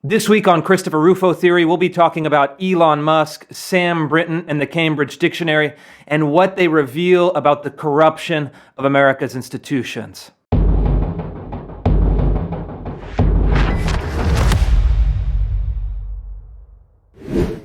This week on Christopher Rufo Theory, we'll be talking about Elon Musk, Sam Brinton, and the Cambridge Dictionary, and what they reveal about the corruption of America's institutions.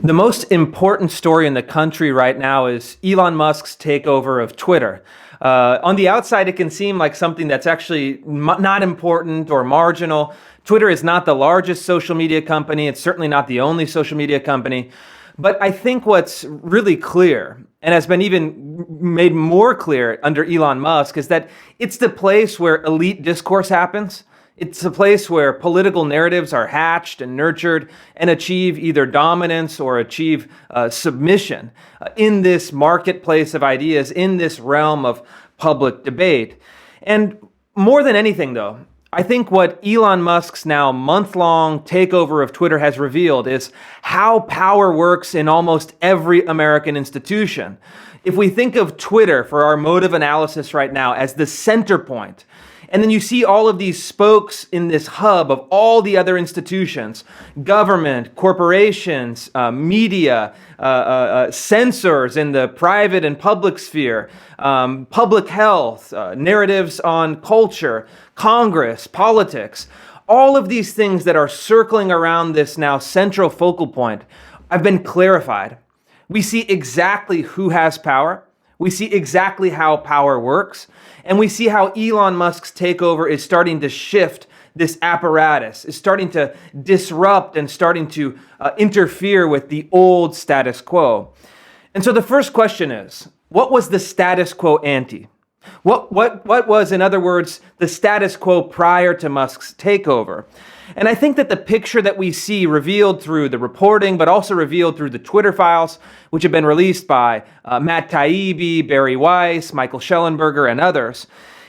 The most important story in the country right now is Elon Musk's takeover of Twitter. On the outside, it can seem like something that's actually not important or marginal. Twitter is not the largest social media company. It's certainly not the only social media company. But I think what's really clear, and has been even made more clear under Elon Musk, is that it's the place where elite discourse happens. It's a place where political narratives are hatched and nurtured and achieve either dominance or achieve submission in this marketplace of ideas, in this realm of public debate. And more than anything, though, I think what Elon Musk's now month-long takeover of Twitter has revealed is how power works in almost every American institution. If we think of Twitter for our mode of analysis right now as the center point, and then you see all of these spokes in this hub of all the other institutions, government, corporations, media, censors in the private and public sphere, public health, narratives on culture, Congress, politics, all of these things that are circling around this now central focal point have been clarified. We see exactly who has power. We see exactly how power works. And we see how Elon Musk's takeover is starting to shift this apparatus, is starting to disrupt and starting to interfere with the old status quo. And so the first question is, what was the status quo ante? What was, in other words, the status quo prior to Musk's takeover? And I think that the picture that we see revealed through the reporting, but also revealed through the Twitter files, which have been released by Matt Taibbi, Barry Weiss, Michael Schellenberger, and others,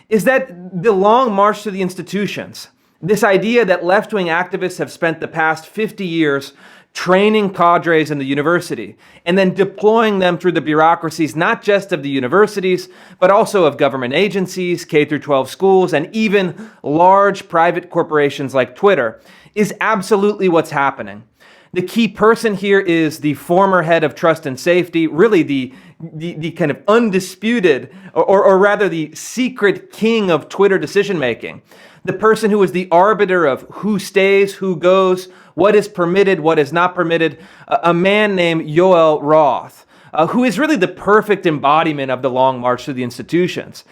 is that the long march to the institutions, this idea that left-wing activists have spent the past 50 years training cadres in the university, and then deploying them through the bureaucracies, not just of the universities, but also of government agencies, K through 12 schools, and even large private corporations like Twitter, is absolutely what's happening. The key person here is the former head of trust and safety, really the kind of undisputed, or rather the secret king of Twitter decision-making. The person who is the arbiter of who stays, who goes, what is permitted, what is not permitted, a man named Yoel Roth, who is really the perfect embodiment of the long march to the institutions.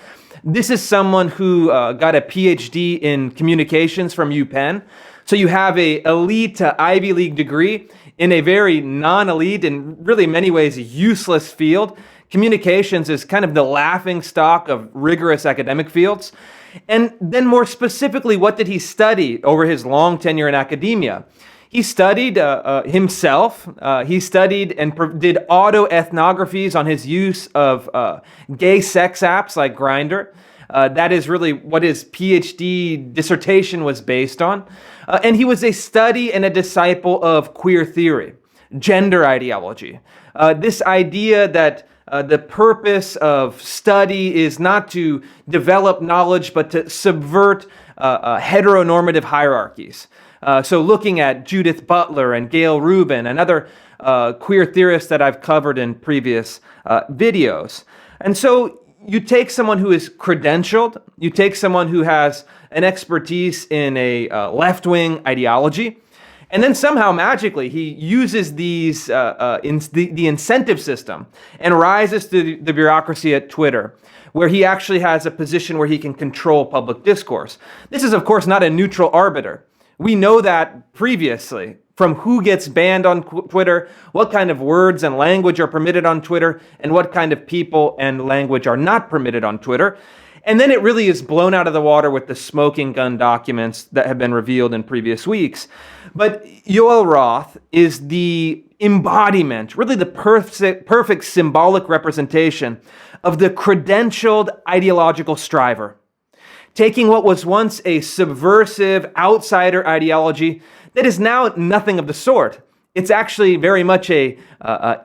This is someone who got a PhD in communications from UPenn. So you have a elite Ivy League degree in a very non-elite and really in many ways useless field. Communications is kind of the laughing stock of rigorous academic fields. And then more specifically, what did he study over his long tenure in academia? He studied himself. He studied and did autoethnographies on his use of gay sex apps like Grindr. That is really what his PhD dissertation was based on. And he was a study and a disciple of queer theory, gender ideology. This idea that the purpose of study is not to develop knowledge, but to subvert heteronormative hierarchies. So looking at Judith Butler and Gail Rubin and other queer theorists that I've covered in previous videos. And so you take someone who is credentialed, you take someone who has an expertise in a left-wing ideology, and then somehow magically he uses these the incentive system and rises to the bureaucracy at Twitter, where he actually has a position where he can control public discourse. This is, of course, not a neutral arbiter. We know that previously from who gets banned on Twitter, what kind of words and language are permitted on Twitter, and what kind of people and language are not permitted on Twitter. And then it really is blown out of the water with the smoking gun documents that have been revealed in previous weeks. But Yoel Roth is the embodiment, really the perfect symbolic representation of the credentialed ideological striver, taking what was once a subversive outsider ideology that is now nothing of the sort. It's actually very much a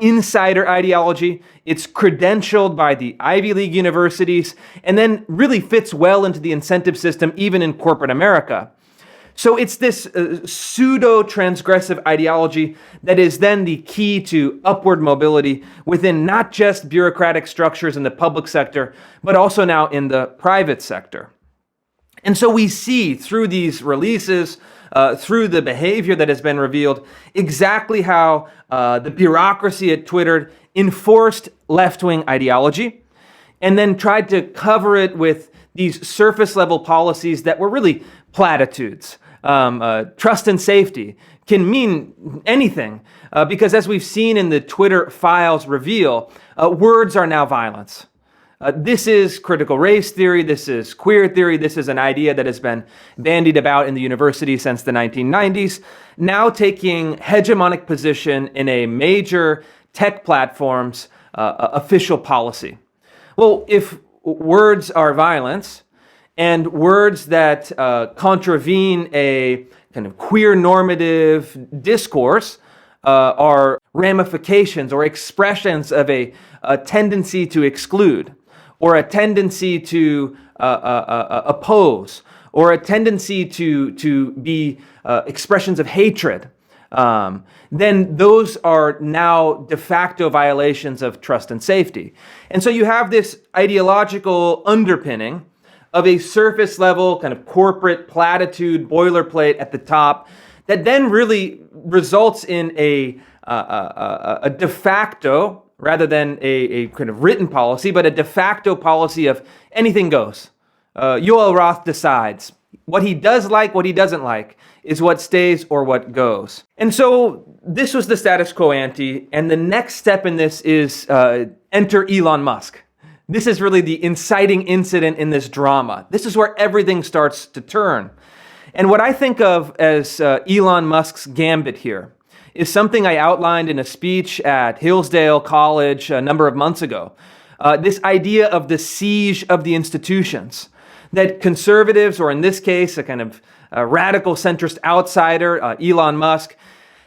insider ideology. It's credentialed by the Ivy League universities and then really fits well into the incentive system even in corporate America. So it's this pseudo-transgressive ideology that is then the key to upward mobility within not just bureaucratic structures in the public sector, but also now in the private sector. And so we see through these releases, through the behavior that has been revealed, exactly how the bureaucracy at Twitter enforced left-wing ideology and then tried to cover it with these surface-level policies that were really platitudes. Trust and safety can mean anything because, as we've seen in the Twitter files reveal, words are now violence. This is critical race theory, this is queer theory, this is an idea that has been bandied about in the university since the 1990s, now taking hegemonic position in a major tech platform's official policy. Well, if words are violence, and words that contravene a kind of queer normative discourse are ramifications or expressions of a tendency to exclude, or a tendency to oppose, or a tendency to be expressions of hatred, then those are now de facto violations of trust and safety. And so you have this ideological underpinning of a surface level kind of corporate platitude boilerplate at the top that then really results in a de facto, rather than a kind of written policy, but a de facto policy of anything goes. Yoel Roth decides. What he does like, what he doesn't like, is what stays or what goes. And so this was the status quo ante, and the next step in this is enter Elon Musk. This is really the inciting incident in this drama. This is where everything starts to turn. And what I think of as Elon Musk's gambit here is something I outlined in a speech at Hillsdale College a number of months ago. This idea of the siege of the institutions, that conservatives, or in this case, a kind of radical centrist outsider, Elon Musk,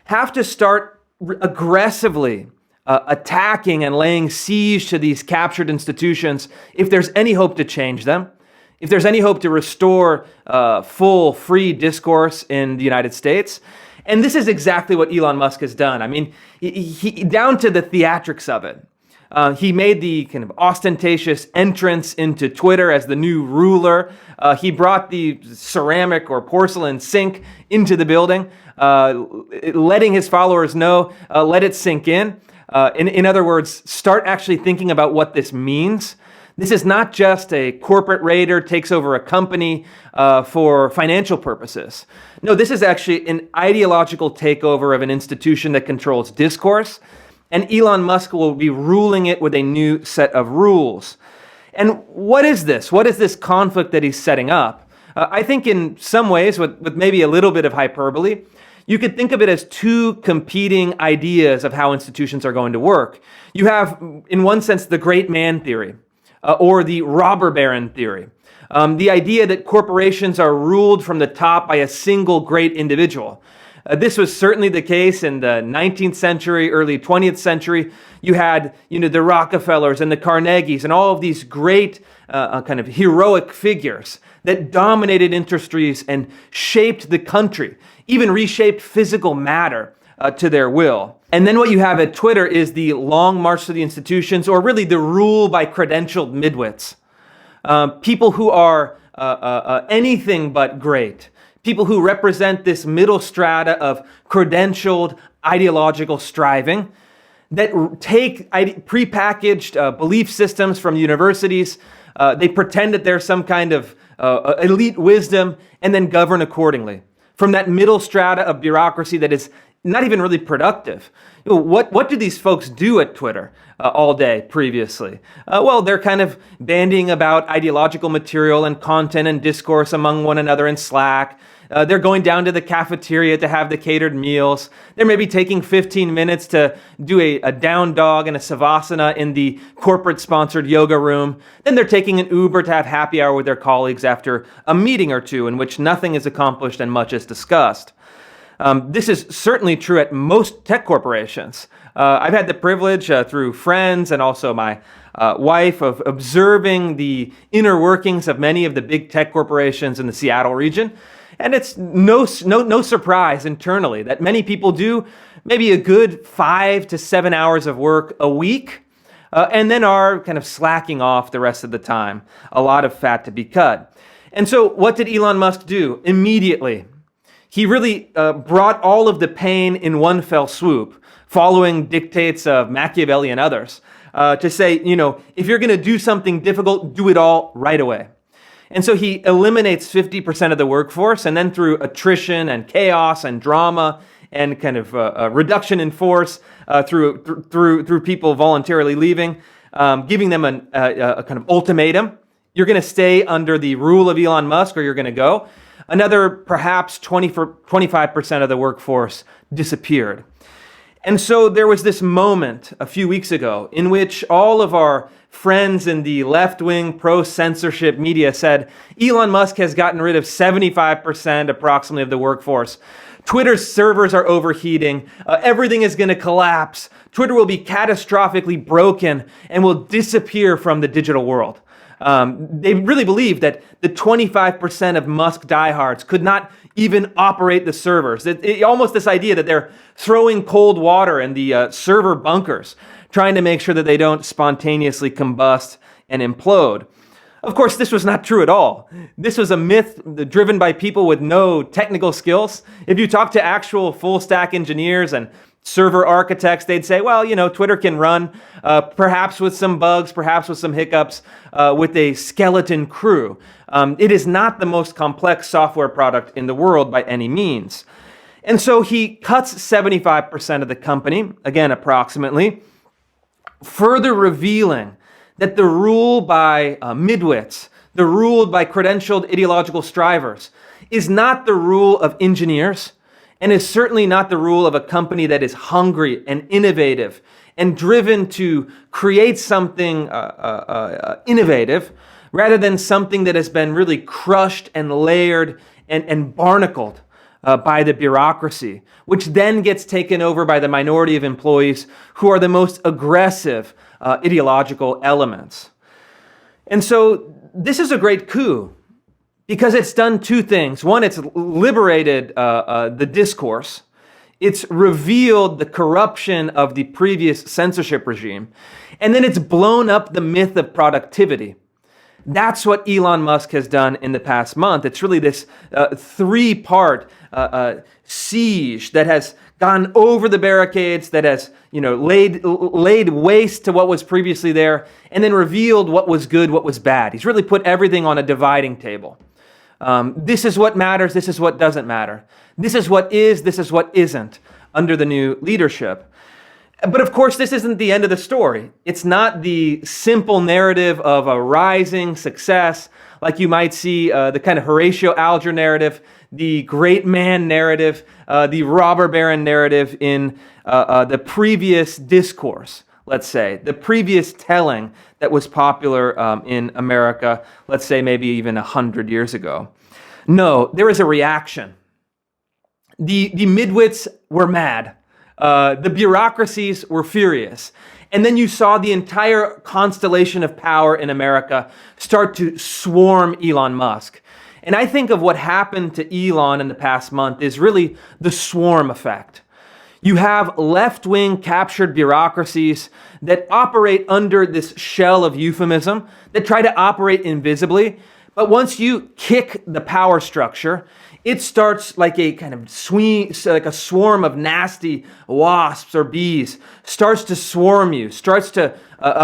have to start aggressively attacking and laying siege to these captured institutions if there's any hope to change them, if there's any hope to restore full, free discourse in the United States. And this is exactly what Elon Musk has done. I mean, he down to the theatrics of it. He made the kind of ostentatious entrance into Twitter as the new ruler. He brought the ceramic or porcelain sink into the building, letting his followers know, let it sink in. In other words, start actually thinking about what this means. This is not just a corporate raider takes over a company for financial purposes. No, this is actually an ideological takeover of an institution that controls discourse, and Elon Musk will be ruling it with a new set of rules. And what is this? What is this conflict that he's setting up? I think in some ways, with maybe a little bit of hyperbole, you could think of it as two competing ideas of how institutions are going to work. You have, in one sense, the great man theory, or the robber baron theory. The idea that corporations are ruled from the top by a single great individual. This was certainly the case in the 19th century, early 20th century. You had, the Rockefellers and the Carnegies and all of these great kind of heroic figures that dominated industries and shaped the country, even reshaped physical matter to their will. And then what you have at Twitter is the long march to the institutions, or really the rule by credentialed midwits. People who are anything but great. People who represent this middle strata of credentialed ideological striving that take prepackaged belief systems from universities. They pretend that there's some kind of elite wisdom and then govern accordingly. From that middle strata of bureaucracy that is not even really productive. What do these folks do at Twitter all day previously? Well, they're kind of bandying about ideological material and content and discourse among one another in Slack. They're going down to the cafeteria to have the catered meals. They're maybe taking 15 minutes to do a down dog and a savasana in the corporate-sponsored yoga room. Then they're taking an Uber to have happy hour with their colleagues after a meeting or two in which nothing is accomplished and much is discussed. This is certainly true at most tech corporations. I've had the privilege through friends and also my wife of observing the inner workings of many of the big tech corporations in the Seattle region. And it's no surprise internally that many people do maybe a good 5 to 7 hours of work a week, and then are kind of slacking off the rest of the time. A lot of fat to be cut. And so what did Elon Musk do? Immediately, he really brought all of the pain in one fell swoop, following dictates of Machiavelli and others, to say, if you're going to do something difficult, do it all right away. And so he eliminates 50% of the workforce, and then through attrition and chaos and drama and kind of reduction in force through people voluntarily leaving, giving them a kind of ultimatum. You're going to stay under the rule of Elon Musk or you're going to go. Another perhaps 25% of the workforce disappeared. And so there was this moment a few weeks ago in which all of our friends in the left-wing pro-censorship media said Elon Musk has gotten rid of 75% approximately of the workforce. Twitter's servers are overheating. Everything is going to collapse. Twitter will be catastrophically broken and will disappear from the digital world. They really believe that the 25% of Musk diehards could not even operate the servers. Almost this idea that they're throwing cold water in the server bunkers, trying to make sure that they don't spontaneously combust and implode. Of course, this was not true at all. This was a myth driven by people with no technical skills. If you talk to actual full-stack engineers and server architects, they'd say, well, Twitter can run, perhaps with some bugs, perhaps with some hiccups, with a skeleton crew. It is not the most complex software product in the world by any means. And so he cuts 75% of the company, again, approximately, further revealing that the rule by midwits, the rule by credentialed ideological strivers, is not the rule of engineers, and is certainly not the rule of a company that is hungry and innovative and driven to create something innovative, rather than something that has been really crushed and layered and barnacled by the bureaucracy, which then gets taken over by the minority of employees who are the most aggressive ideological elements. And so this is a great coup because it's done two things. One, it's liberated the discourse. It's revealed the corruption of the previous censorship regime. And then it's blown up the myth of productivity. That's what Elon Musk has done in the past month. It's really this three-part siege that has gone over the barricades, that has laid waste to what was previously there, and then revealed what was good, what was bad. He's really put everything on a dividing table. This is what matters, this is what doesn't matter. This is what is, this is what isn't under the new leadership. But of course, this isn't the end of the story. It's not the simple narrative of a rising success, like you might see the kind of Horatio Alger narrative, the great man narrative, the robber baron narrative in the previous discourse, let's say, the previous telling that was popular in America, let's say maybe even 100 years ago. No, there is a reaction. The midwits were mad. The bureaucracies were furious. And then you saw the entire constellation of power in America start to swarm Elon Musk. And I think of what happened to Elon in the past month is really the swarm effect. You have left-wing captured bureaucracies that operate under this shell of euphemism, that try to operate invisibly. But once you kick the power structure, it starts like a kind of like a swarm of nasty wasps or bees, starts to swarm you, starts to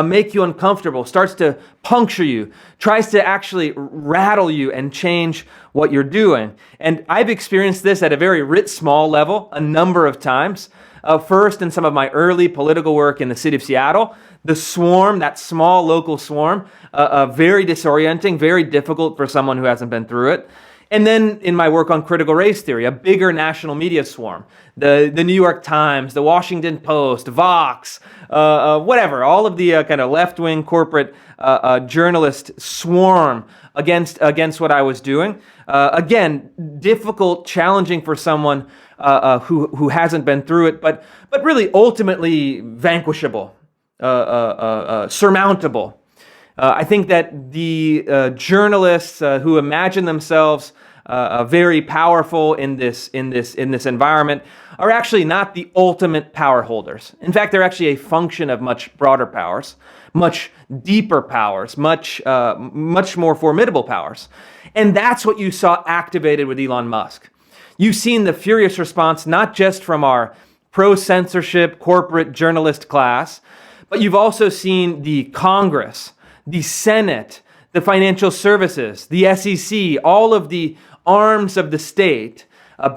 make you uncomfortable, starts to puncture you, tries to actually rattle you and change what you're doing. And I've experienced this at a very small level a number of times. First, in some of my early political work in the city of Seattle, the swarm, that small local swarm, very disorienting, very difficult for someone who hasn't been through it. And then in my work on critical race theory, a bigger national media swarm, the New York Times, the Washington Post, Vox, whatever, all of the kind of left-wing corporate journalist swarm against what I was doing. Again, difficult, challenging for someone who hasn't been through it, but really ultimately vanquishable, surmountable. I think that the journalists who imagine themselves very powerful in this environment, are actually not the ultimate power holders. In fact, they're actually a function of much broader powers, much deeper powers, much more formidable powers. And that's what you saw activated with Elon Musk. You've seen the furious response, not just from our pro-censorship corporate journalist class, but you've also seen the Congress, the Senate, the financial services, the SEC, all of the arms of the state,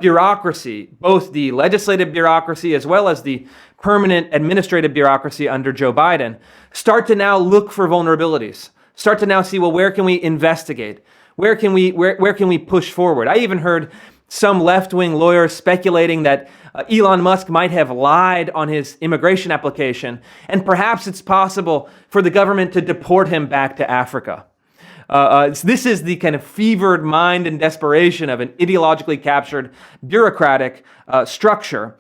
bureaucracy, both the legislative bureaucracy as well as the permanent administrative bureaucracy under Joe Biden, start to now look for vulnerabilities, start to now see, well, where can we investigate? Where can we push forward? I even heard some left-wing lawyers speculating that Elon Musk might have lied on his immigration application, and perhaps it's possible for the government to deport him back to Africa. This is the kind of fevered mind and desperation of an ideologically captured bureaucratic structure.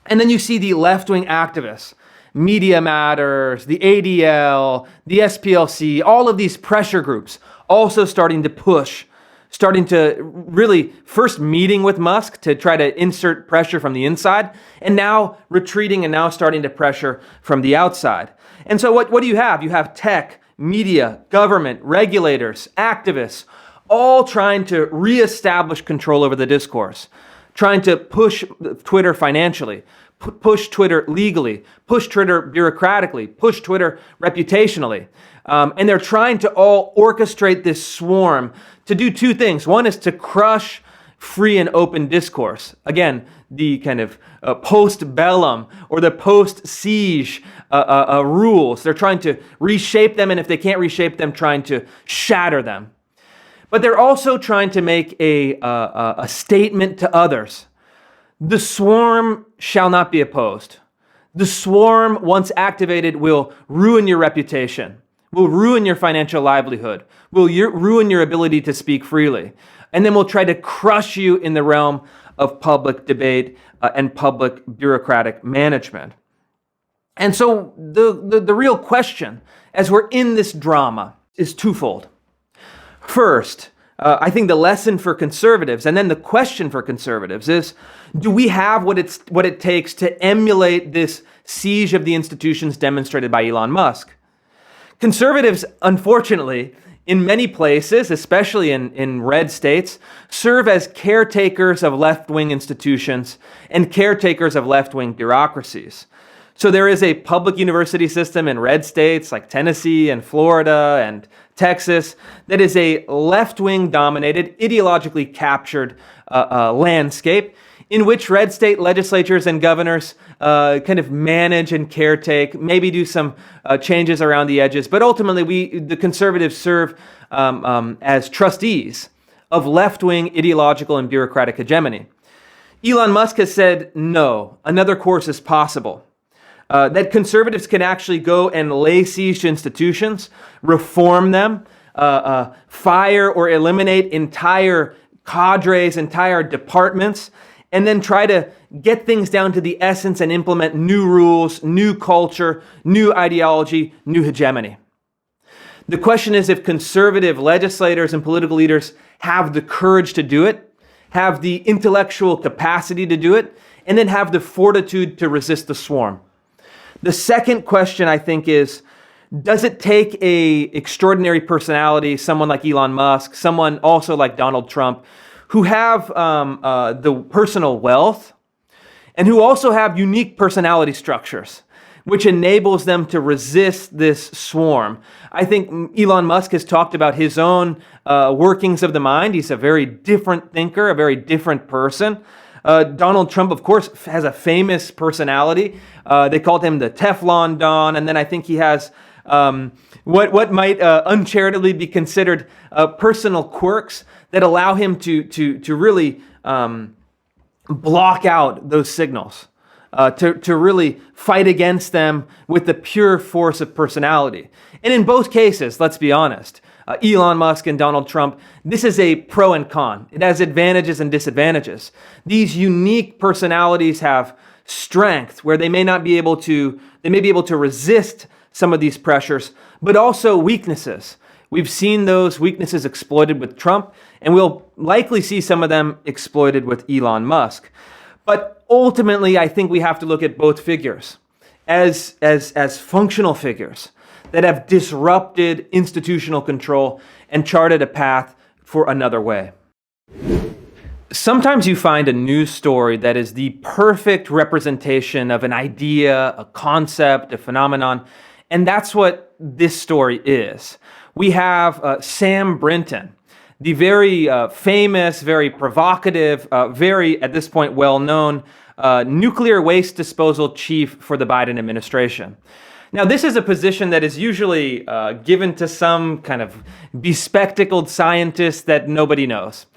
And then you see the left-wing activists, Media Matters, the ADL, the SPLC, all of these pressure groups also starting to push, starting to really first meeting with Musk to try to insert pressure from the inside, and now retreating and now starting to pressure from the outside. And so what do you have? You have tech, media, government, regulators, activists, all trying to reestablish control over the discourse, trying to push Twitter financially, push Twitter legally, push Twitter bureaucratically, push Twitter reputationally. And they're trying to all orchestrate this swarm to do two things. One is to crush free and open discourse. Again, the kind of post-bellum or the post-siege rules. They're trying to reshape them, and if they can't reshape them, trying to shatter them. But they're also trying to make a statement to others. The swarm shall not be opposed. The swarm, once activated, will ruin your reputation, will ruin your financial livelihood, will ruin your ability to speak freely, and then will try to crush you in the realm of public debate and public bureaucratic management. And so the real question, as we're in this drama, is twofold. First, I think the lesson for conservatives, and then the question for conservatives is, do we have what it takes to emulate this siege of the institutions demonstrated by Elon Musk? Conservatives, unfortunately, in many places, especially in red states, serve as caretakers of left-wing institutions and caretakers of left-wing bureaucracies. So there is a public university system in red states like Tennessee and Florida and Texas that is a left-wing dominated, ideologically captured landscape in which red state legislatures and governors kind of manage and caretake, maybe do some changes around the edges, but ultimately the conservatives serve as trustees of left-wing ideological and bureaucratic hegemony. Elon Musk has said, no, another course is possible. That conservatives can actually go and lay siege to institutions, reform them, fire or eliminate entire cadres, entire departments, and then try to get things down to the essence and implement new rules, new culture, new ideology, new hegemony. The question is if conservative legislators and political leaders have the courage to do it, have the intellectual capacity to do it, and then have the fortitude to resist the swarm. The second question, I think, is, does it take an extraordinary personality, someone like Elon Musk, someone also like Donald Trump, who have the personal wealth and who also have unique personality structures, which enables them to resist this swarm? I think Elon Musk has talked about his own workings of the mind. He's a very different thinker, a very different person. Donald Trump, of course, has a famous personality. They called him the Teflon Don, and then I think he has what might uncharitably be considered personal quirks that allow him to really block out those signals, to really fight against them with the pure force of personality. And in both cases, let's be honest, Elon Musk and Donald Trump, this is a pro and con. It has advantages and disadvantages. These unique personalities have strength where they may be able to resist some of these pressures, but also weaknesses We've seen those weaknesses exploited with Trump, and we'll likely see some of them exploited with Elon Musk. But ultimately, I think we have to look at both figures as functional figures that have disrupted institutional control and charted a path for another way. Sometimes you find a news story that is the perfect representation of an idea, a concept, a phenomenon, and that's what this story is. We have Sam Brinton, the very famous, very provocative, very, at this point, well-known nuclear waste disposal chief for the Biden administration. Now, this is a position that is usually given to some kind of bespectacled scientist that nobody knows.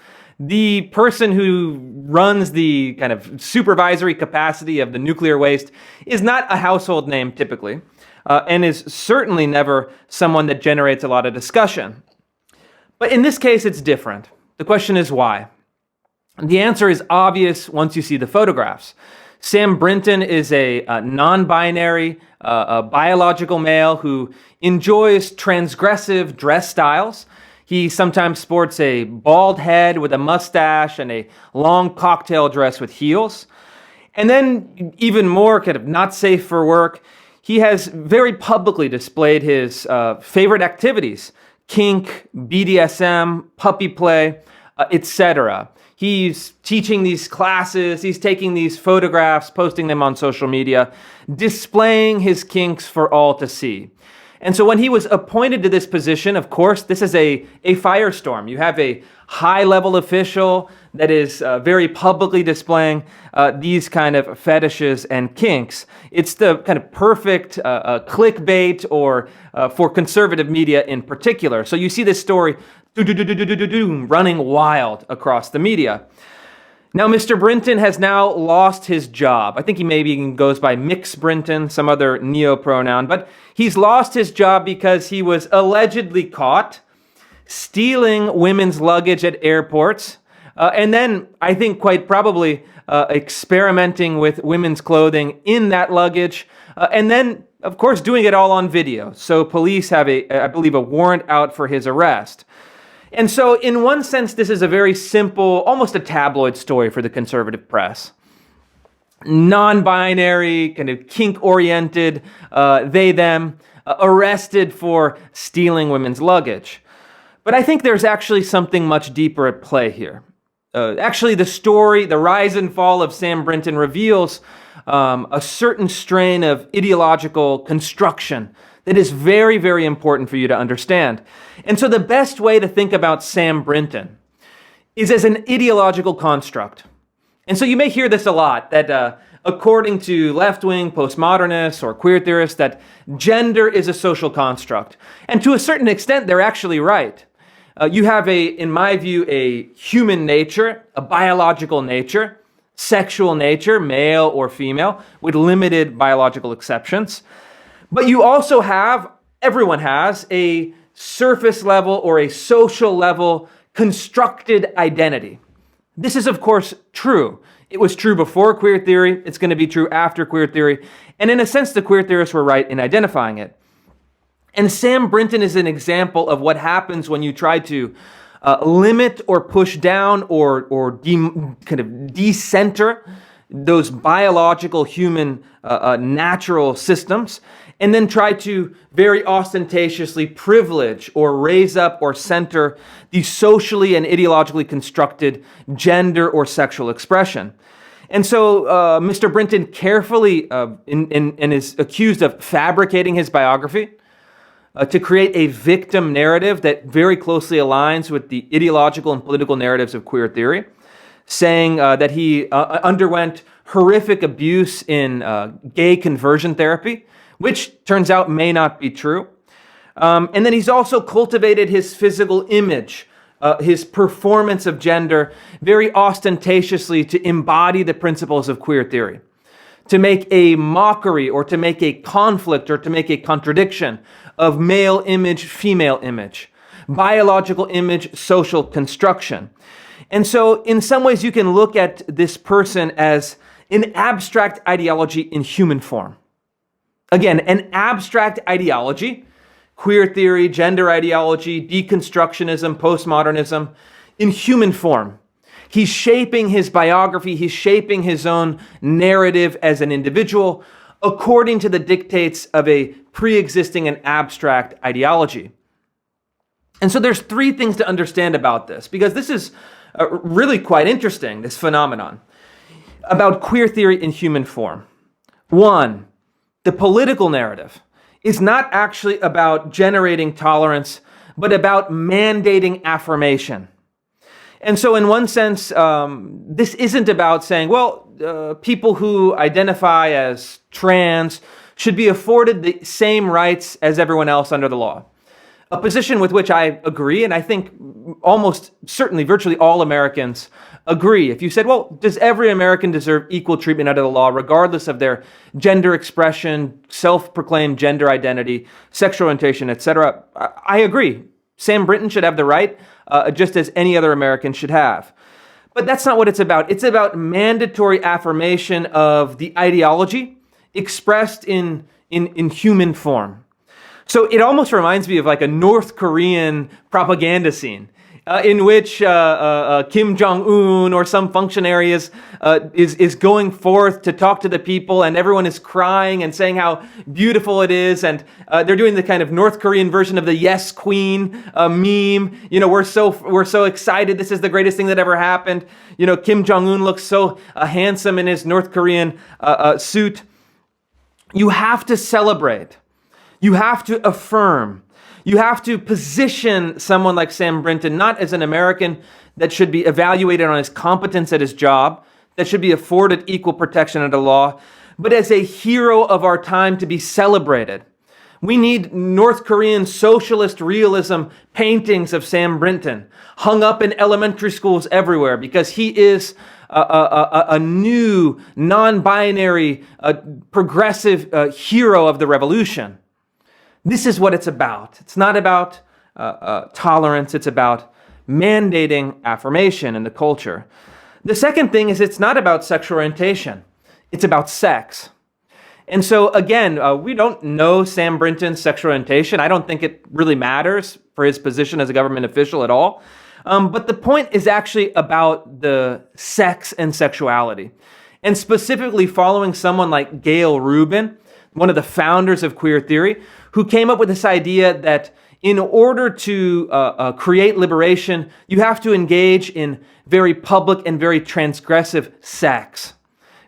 The person who runs the kind of supervisory capacity of the nuclear waste is not a household name typically, and is certainly never someone that generates a lot of discussion. But in this case, it's different. The question is why? The answer is obvious once you see the photographs. Sam Brinton is a non-binary, a biological male who enjoys transgressive dress styles. He sometimes sports a bald head with a mustache and a long cocktail dress with heels. And then, even more kind of not safe for work, he has very publicly displayed his favorite activities: kink, BDSM, puppy play, etc. He's teaching these classes, he's taking these photographs, posting them on social media, displaying his kinks for all to see. And so when he was appointed to this position, of course, this is a firestorm. You have a high-level official that is very publicly displaying these kind of fetishes and kinks. It's the kind of perfect clickbait or for conservative media in particular. So you see this story running wild across the media. Now, Mr. Brinton has now lost his job. I think he maybe even goes by Mix Brinton, some other neo-pronoun, but he's lost his job because he was allegedly caught stealing women's luggage at airports, and then, I think quite probably, experimenting with women's clothing in that luggage, and then, of course, doing it all on video. So police have, I believe, a warrant out for his arrest. And so, in one sense, this is a very simple, almost a tabloid story for the conservative press. Non-binary, kind of kink-oriented, they, them, arrested for stealing women's luggage. But I think there's actually something much deeper at play here. Actually, the story, the rise and fall of Sam Brinton reveals a certain strain of ideological construction that is very, very important for you to understand. And so the best way to think about Sam Brinton is as an ideological construct. And so you may hear this a lot, that according to left-wing postmodernists or queer theorists, that gender is a social construct. And to a certain extent, they're actually right. You have in my view, a human nature, a biological nature, sexual nature, male or female, with limited biological exceptions. But you also have, everyone has, a surface level or a social level constructed identity. This is, of course, true. It was true before queer theory. It's going to be true after queer theory. And in a sense, the queer theorists were right in identifying it. And Sam Brinton is an example of what happens when you try to limit or push down or kind of decenter those biological human natural systems, and then try to very ostentatiously privilege or raise up or center the socially and ideologically constructed gender or sexual expression. And so Mr. Brinton carefully and is accused of fabricating his biography to create a victim narrative that very closely aligns with the ideological and political narratives of queer theory, saying that he underwent horrific abuse in gay conversion therapy, which turns out may not be true. And then he's also cultivated his physical image, his performance of gender, very ostentatiously to embody the principles of queer theory, to make a mockery or to make a conflict or to make a contradiction of male image, female image, biological image, social construction. And so in some ways you can look at this person as an abstract ideology in human form. Again, an abstract ideology queer theory, gender ideology, deconstructionism, postmodernism in human form. He's shaping his biography, he's shaping his own narrative as an individual according to the dictates of a pre-existing and abstract ideology. And so there's three things to understand about this, because this is really quite interesting, this phenomenon about queer theory in human form. One, the political narrative is not actually about generating tolerance, but about mandating affirmation. And so in one sense, this isn't about saying, well, people who identify as trans should be afforded the same rights as everyone else under the law. A position with which I agree, and I think almost certainly virtually all Americans agree. If you said, well, does every American deserve equal treatment under the law, regardless of their gender expression, self-proclaimed gender identity, sexual orientation, etc., I agree. Sam Brinton should have the right, just as any other American should have. But that's not what it's about. It's about mandatory affirmation of the ideology expressed in human form. So it almost reminds me of like a North Korean propaganda scene in which Kim Jong-un or some functionary is going forth to talk to the people, and everyone is crying and saying how beautiful it is, and they're doing the kind of North Korean version of the "Yes, Queen" meme. You know, we're so excited. This is the greatest thing that ever happened. You know, Kim Jong-un looks so handsome in his North Korean suit. You have to celebrate. You have to affirm. You have to position someone like Sam Brinton not as an American that should be evaluated on his competence at his job, that should be afforded equal protection under law, but as a hero of our time to be celebrated. We need North Korean socialist realism paintings of Sam Brinton hung up in elementary schools everywhere, because he is a new, non-binary, progressive hero of the revolution. This is what it's about. It's not about tolerance. It's about mandating affirmation in the culture. The second thing is it's not about sexual orientation. It's about sex. And so again, we don't know Sam Brinton's sexual orientation. I don't think it really matters for his position as a government official at all. But the point is actually about the sex and sexuality. And specifically following someone like Gayle Rubin, one of the founders of queer theory, who came up with this idea that in order to create liberation, you have to engage in very public and very transgressive sex.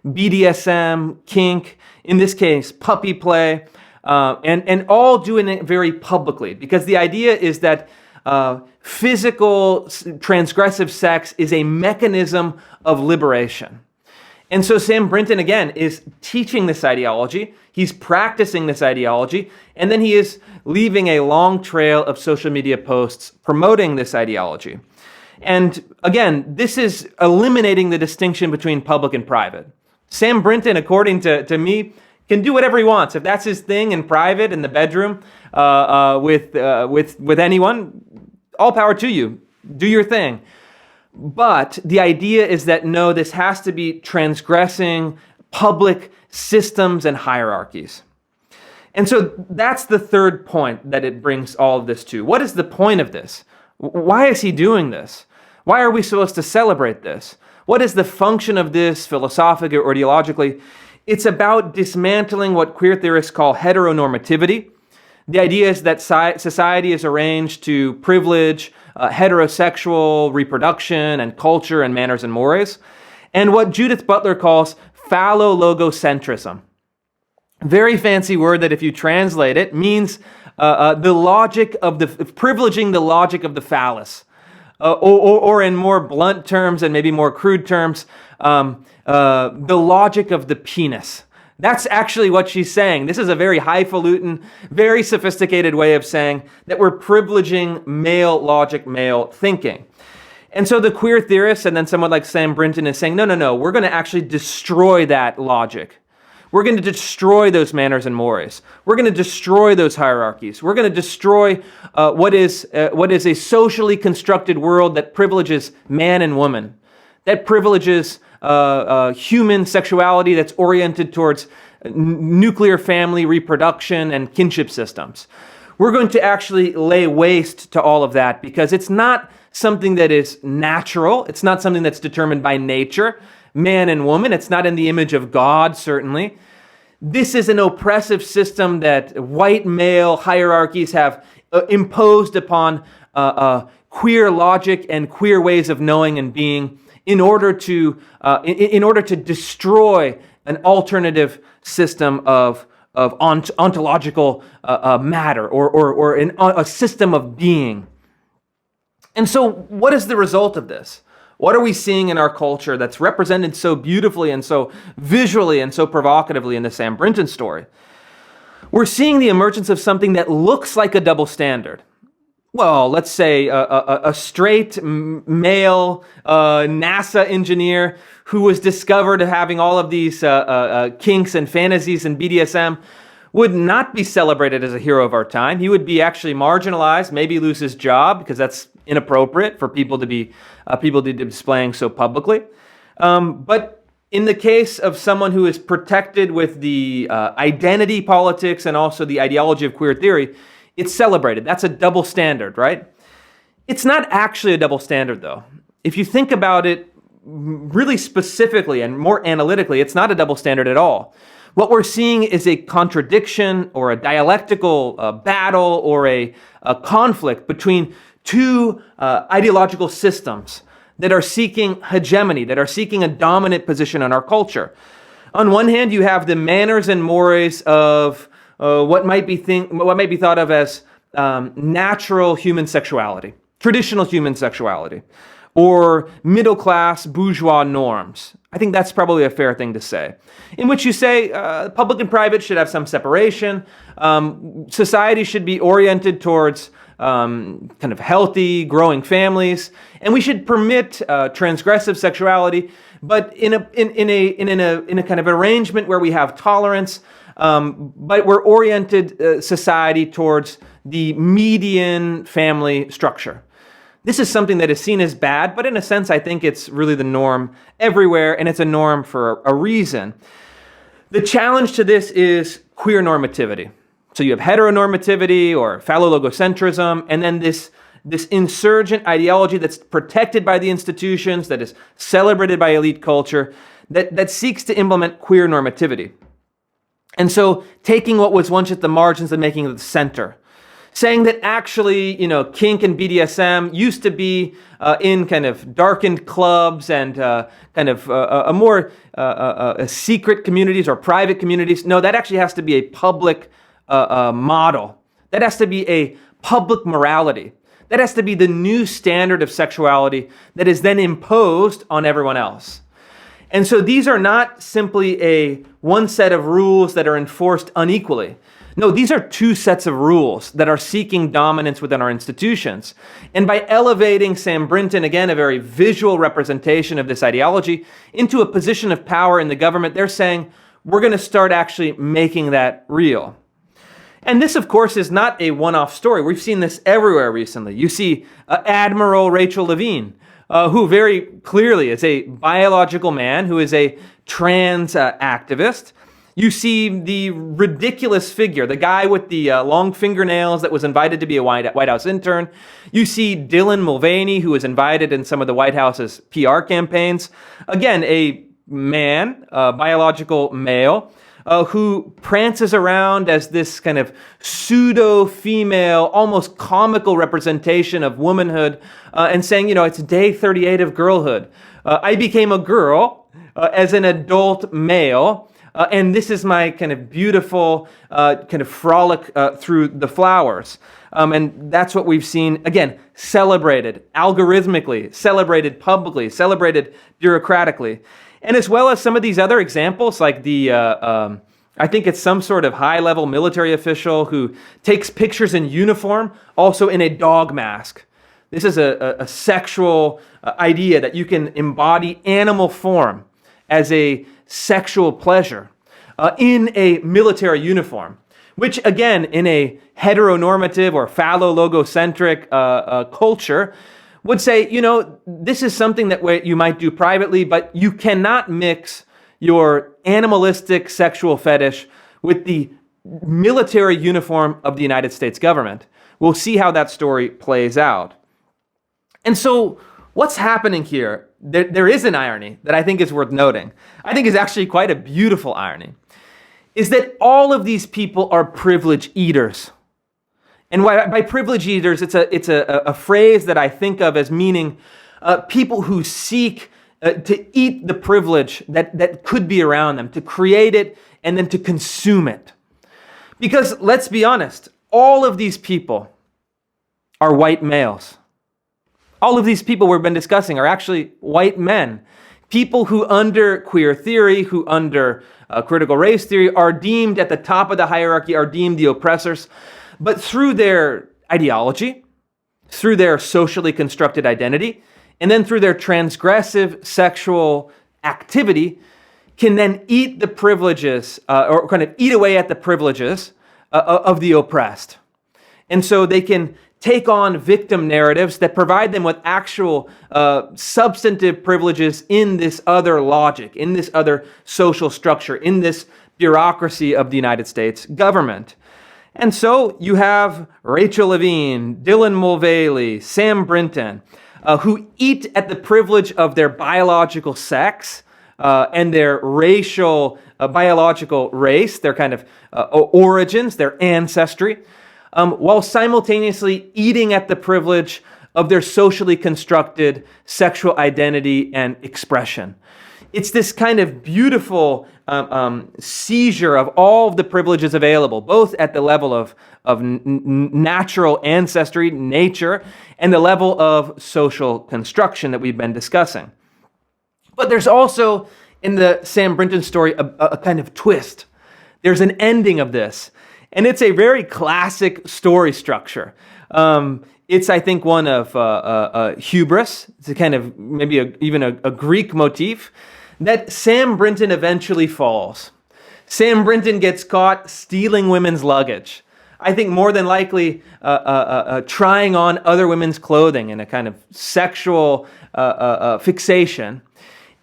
BDSM, kink, in this case, puppy play, and all doing it very publicly. Because the idea is that physical transgressive sex is a mechanism of liberation. And so Sam Brinton, again, is teaching this ideology, he's practicing this ideology, and then he is leaving a long trail of social media posts promoting this ideology. And again, this is eliminating the distinction between public and private. Sam Brinton, according to me, can do whatever he wants. If that's his thing in private, in the bedroom, with anyone, all power to you. Do your thing. But the idea is that, no, this has to be transgressing public systems and hierarchies. And so that's the third point that it brings all of this to. What is the point of this? Why is he doing this? Why are we supposed to celebrate this? What is the function of this philosophically or ideologically? It's about dismantling what queer theorists call heteronormativity. The idea is that society is arranged to privilege heterosexual reproduction and culture and manners and mores, and what Judith Butler calls phallologocentrism. Very fancy word that if you translate it means the logic of privileging the logic of the phallus, or in more blunt terms and maybe more crude terms, the logic of the penis. That's actually what she's saying. This is a very highfalutin, very sophisticated way of saying that we're privileging male logic, male thinking. And so the queer theorists and then someone like Sam Brinton is saying, no, we're going to actually destroy that logic. We're going to destroy those manners and mores. We're going to destroy those hierarchies. We're going to destroy what is a socially constructed world that privileges man and woman, that privileges human sexuality that's oriented towards nuclear family reproduction and kinship systems. we're going to actually lay waste to all of that because it's not something that is natural. It's not something that's determined by nature, man and woman. It's not in the image of God, certainly. This is an oppressive system that white male hierarchies have imposed upon queer logic and queer ways of knowing and being in order to destroy an alternative system of ontological matter or a system of being. And so what is the result of this? What are we seeing in our culture that's represented so beautifully and so visually and so provocatively in the Sam Brinton story? We're seeing the emergence of something that looks like a double standard. Well, let's say a straight male NASA engineer who was discovered having all of these kinks and fantasies and BDSM would not be celebrated as a hero of our time. He would be actually marginalized, maybe lose his job because that's inappropriate for people to be displaying so publicly. But in the case of someone who is protected with the identity politics and also the ideology of queer theory, it's celebrated. That's a double standard, right? It's not actually a double standard, though. If you think about it really specifically and more analytically, it's not a double standard at all. What we're seeing is a contradiction or a dialectical battle or a conflict between two ideological systems that are seeking hegemony, that are seeking a dominant position in our culture. On one hand, you have the manners and mores of what might be thought of as natural human sexuality, traditional human sexuality, or middle-class bourgeois norms. I think that's probably a fair thing to say, in which you say public and private should have some separation, society should be oriented towards kind of healthy, growing families, and we should permit transgressive sexuality, but in a kind of arrangement where we have tolerance, but we're oriented society towards the median family structure. This is something that is seen as bad, but in a sense, I think it's really the norm everywhere, and it's a norm for a reason. The challenge to this is queer normativity. So you have heteronormativity or phallologocentrism, and then this insurgent ideology that's protected by the institutions, that is celebrated by elite culture, that seeks to implement queer normativity. And so taking what was once at the margins and making it the center. Saying that actually, kink and BDSM used to be in kind of darkened clubs and kind of a more secret communities or private communities. No, that actually has to be a public model. That has to be a public morality. That has to be the new standard of sexuality that is then imposed on everyone else. And so these are not simply one set of rules that are enforced unequally. No, these are two sets of rules that are seeking dominance within our institutions. And by elevating Sam Brinton, again, a very visual representation of this ideology, into a position of power in the government, they're saying, we're going to start actually making that real. And this, of course, is not a one-off story. We've seen this everywhere recently. You see Admiral Rachel Levine, who very clearly is a biological man, who is a trans activist. You see the ridiculous figure, the guy with the long fingernails that was invited to be a White House intern. You see Dylan Mulvaney, who was invited in some of the White House's PR campaigns. Again, a man, a biological male, who prances around as this kind of pseudo-female, almost comical representation of womanhood, and saying, it's day 38 of girlhood. I became a girl as an adult male, and this is my kind of beautiful kind of frolic through the flowers. And that's what we've seen, again, celebrated algorithmically, celebrated publicly, celebrated bureaucratically. And as well as some of these other examples, like I think it's some sort of high-level military official who takes pictures in uniform, also in a dog mask. This is a sexual idea that you can embody animal form as a sexual pleasure in a military uniform, which again, in a heteronormative or phallo-logocentric culture, would say, this is something that you might do privately, but you cannot mix your animalistic sexual fetish with the military uniform of the United States government. We'll see how that story plays out. And so what's happening here? There is an irony that I think is worth noting. I think is actually quite a beautiful irony, is that all of these people are privilege eaters. And by privilege eaters, it's a phrase that I think of as meaning people who seek to eat the privilege that could be around them, to create it and then to consume it. Because let's be honest, all of these people are white males. All of these people we've been discussing are actually white men. People who under queer theory, who under critical race theory are deemed at the top of the hierarchy, are deemed the oppressors. But through their ideology, through their socially constructed identity, and then through their transgressive sexual activity, can then eat the privileges, or kind of eat away at the privileges of the oppressed. And so they can take on victim narratives that provide them with actual substantive privileges in this other logic, in this other social structure, in this bureaucracy of the United States government. And so you have Rachel Levine, Dylan Mulvaney, Sam Brinton, who eat at the privilege of their biological sex and their racial, biological race, their kind of origins, their ancestry, while simultaneously eating at the privilege of their socially constructed sexual identity and expression. It's this kind of beautiful seizure of all of the privileges available, both at the level of natural ancestry, nature, and the level of social construction that we've been discussing. But there's also, in the Sam Brinton story, a kind of twist. There's an ending of this, and it's a very classic story structure. It's, I think, one of hubris. It's a kind of maybe even a Greek motif, that Sam Brinton eventually falls. Sam Brinton gets caught stealing women's luggage. I think more than likely trying on other women's clothing in a kind of sexual fixation,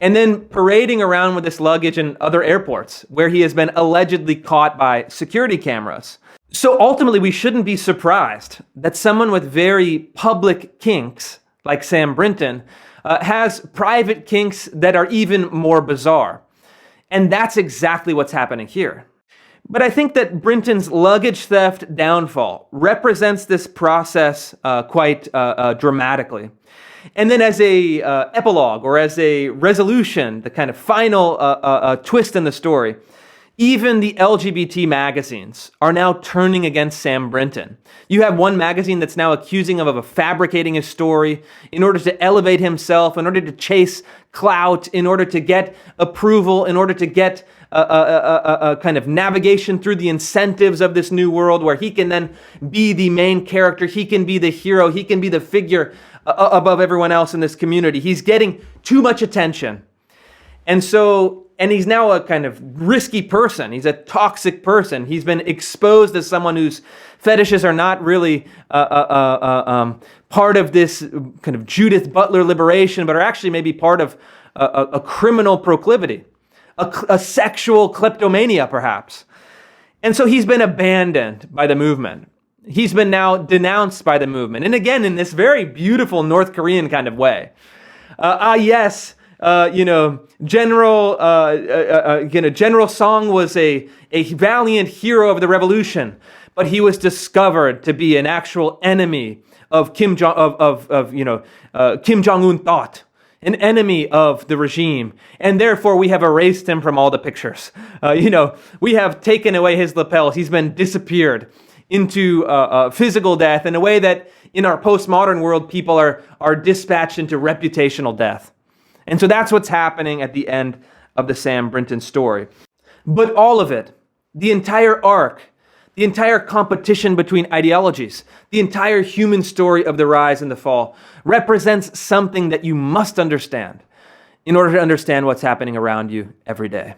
and then parading around with this luggage in other airports where he has been allegedly caught by security cameras. So ultimately, we shouldn't be surprised that someone with very public kinks, like Sam Brinton, has private kinks that are even more bizarre. And that's exactly what's happening here. But I think that Brinton's luggage theft downfall represents this process quite dramatically. And then as a epilogue or as a resolution, the kind of final twist in the story, even the LGBT magazines are now turning against Sam Brinton. You have one magazine that's now accusing him of fabricating his story in order to elevate himself, in order to chase clout, in order to get approval, in order to get a kind of navigation through the incentives of this new world where he can then be the main character, he can be the hero, he can be the figure above everyone else in this community. He's getting too much attention. And he's now a kind of risky person. He's a toxic person. He's been exposed as someone whose fetishes are not really part of this kind of Judith Butler liberation, but are actually maybe part of a criminal proclivity, a sexual kleptomania, perhaps. And so he's been abandoned by the movement. He's been now denounced by the movement. And again, in this very beautiful North Korean kind of way. Yes, General Song was a valiant hero of the revolution, but he was discovered to be an actual enemy of Kim Jong-un thought, an enemy of the regime, and therefore we have erased him from all the pictures. We have taken away his lapels. He's been disappeared into physical death in a way that in our postmodern world people are dispatched into reputational death. And so that's what's happening at the end of the Sam Brinton story. But all of it, the entire arc, the entire competition between ideologies, the entire human story of the rise and the fall, represents something that you must understand in order to understand what's happening around you every day.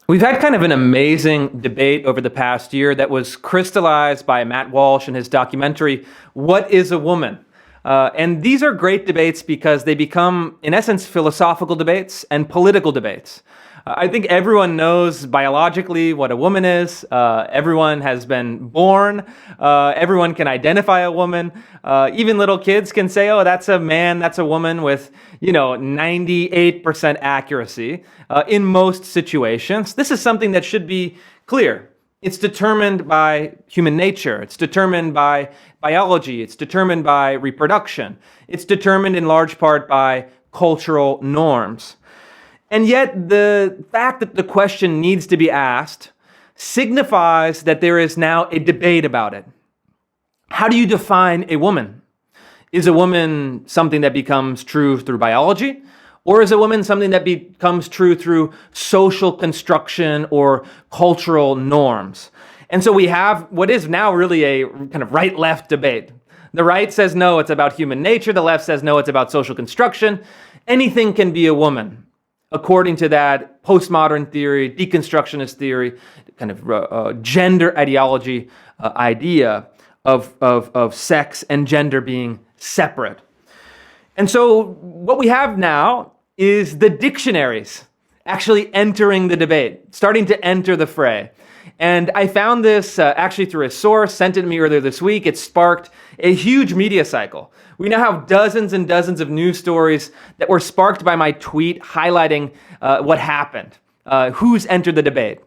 We've had kind of an amazing debate over the past year that was crystallized by Matt Walsh in his documentary, What is a Woman? And these are great debates because they become, in essence, philosophical debates and political debates. I think everyone knows biologically what a woman is. Everyone has been born. Everyone can identify a woman. Even little kids can say, oh, that's a man, that's a woman with, 98% accuracy in most situations. This is something that should be clear. It's determined by human nature. It's determined by biology. It's determined by reproduction. It's determined in large part by cultural norms. And yet the fact that the question needs to be asked signifies that there is now a debate about it. How do you define a woman? Is a woman something that becomes true through biology? Or is a woman something that becomes true through social construction or cultural norms? And so we have what is now really a kind of right-left debate. The right says, no, it's about human nature. The left says, no, it's about social construction. Anything can be a woman, according to that postmodern theory, deconstructionist theory, kind of gender ideology idea of sex and gender being separate. And so what we have now is the dictionaries actually entering the debate, starting to enter the fray. And I found this actually through a source, sent it to me earlier this week. It sparked a huge media cycle. We now have dozens and dozens of news stories that were sparked by my tweet highlighting what happened, who's entered the debate.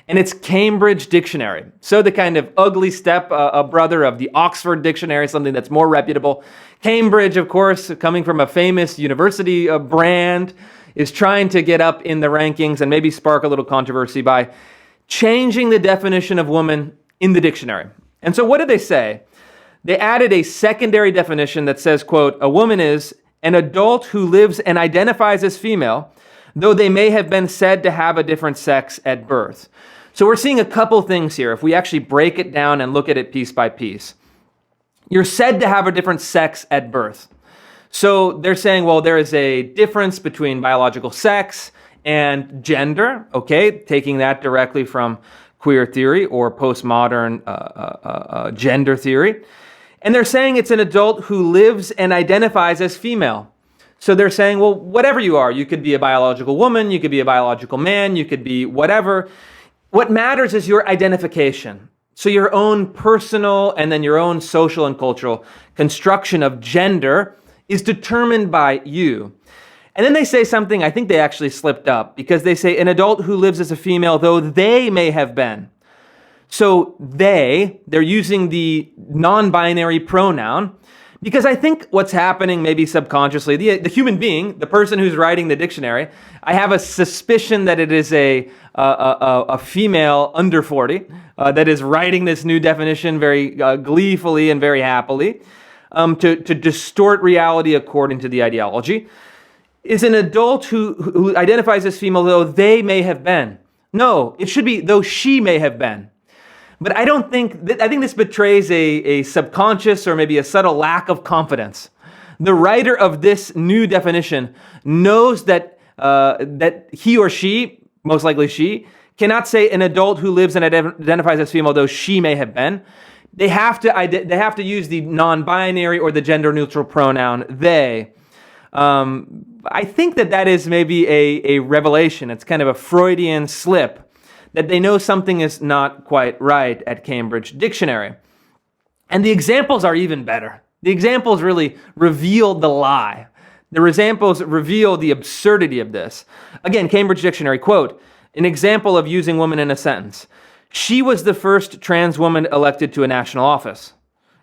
And it's Cambridge Dictionary. So the kind of ugly step brother of the Oxford Dictionary, something that's more reputable. Cambridge, of course, coming from a famous university brand, is trying to get up in the rankings and maybe spark a little controversy by changing the definition of woman in the dictionary. And so what did they say? They added a secondary definition that says, quote, a woman is an adult who lives and identifies as female, though they may have been said to have a different sex at birth. So we're seeing a couple things here if we actually break it down and look at it piece by piece. You're said to have a different sex at birth. So they're saying, well, there is a difference between biological sex and gender, okay, taking that directly from queer theory or postmodern gender theory. And they're saying it's an adult who lives and identifies as female. So they're saying, well, whatever you are, you could be a biological woman, you could be a biological man, you could be whatever. What matters is your identification. So your own personal and then your own social and cultural construction of gender is determined by you. And then they say something, I think they actually slipped up, because they say an adult who lives as a female, though they may have been. So they're using the non-binary pronoun, because I think what's happening maybe subconsciously, the human being, the person who's writing the dictionary, I have a suspicion that it is a female under 40 that is writing this new definition very gleefully and very happily to distort reality according to the ideology, is an adult who identifies as female, though they may have been. No, it should be though she may have been. But I think this betrays a subconscious or maybe a subtle lack of confidence. The writer of this new definition knows that he or she, most likely she, cannot say an adult who lives and identifies as female, though she may have been. They have to use the non-binary or the gender-neutral pronoun they. I think that is maybe a revelation. It's kind of a Freudian slip, that they know something is not quite right at Cambridge Dictionary. And the examples are even better. The examples really reveal the lie. The examples reveal the absurdity of this. Again, Cambridge Dictionary, quote, an example of using woman in a sentence. She was the first trans woman elected to a national office.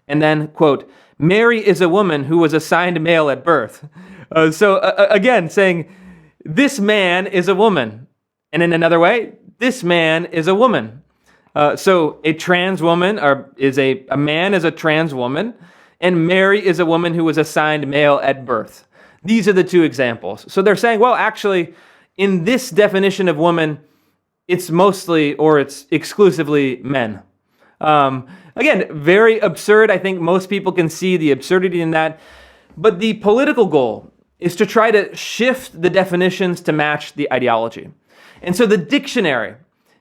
And then, quote, Mary is a woman who was assigned male at birth. Again, saying, this man is a woman. And in another way, this man is a woman. So a trans woman is a man is a trans woman, and Mary is a woman who was assigned male at birth. These are the two examples. So they're saying, well, actually, in this definition of woman, it's mostly or it's exclusively men. Again, very absurd. I think most people can see the absurdity in that. But the political goal is to try to shift the definitions to match the ideology. And so the dictionary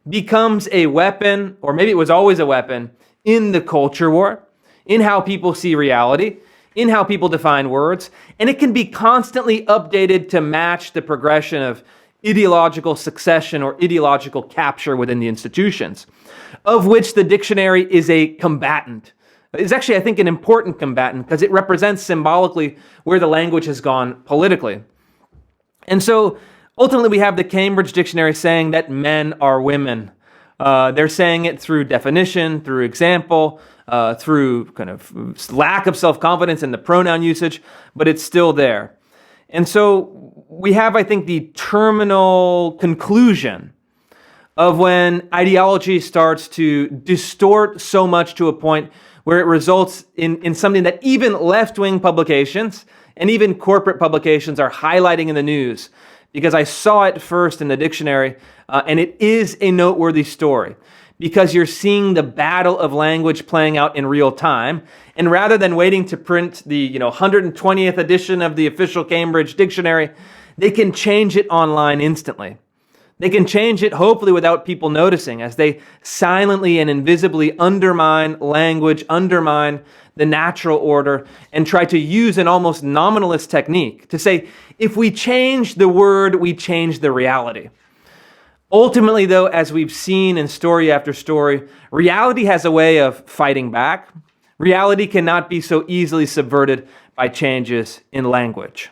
becomes a weapon, or maybe it was always a weapon, in the culture war, in how people see reality, in how people define words, and it can be constantly updated to match the progression of ideological succession or ideological capture within the institutions, of which the dictionary is a combatant. It's actually, I think, an important combatant because it represents symbolically where the language has gone politically. And so ultimately we have the Cambridge Dictionary saying that men are women. They're saying it through definition, through example, through kind of lack of self-confidence in the pronoun usage, but it's still there. And so we have, I think, the terminal conclusion of when ideology starts to distort so much to a point where it results in something that even left-wing publications and even corporate publications are highlighting in the news, because I saw it first in the dictionary, and it is a noteworthy story, because you're seeing the battle of language playing out in real time, and rather than waiting to print the 120th edition of the official Cambridge Dictionary, they can change it online instantly. They can change it, hopefully without people noticing, as they silently and invisibly undermine language, undermine the natural order, and try to use an almost nominalist technique to say, if we change the word, we change the reality. Ultimately, though, as we've seen in story after story, reality has a way of fighting back. Reality cannot be so easily subverted by changes in language.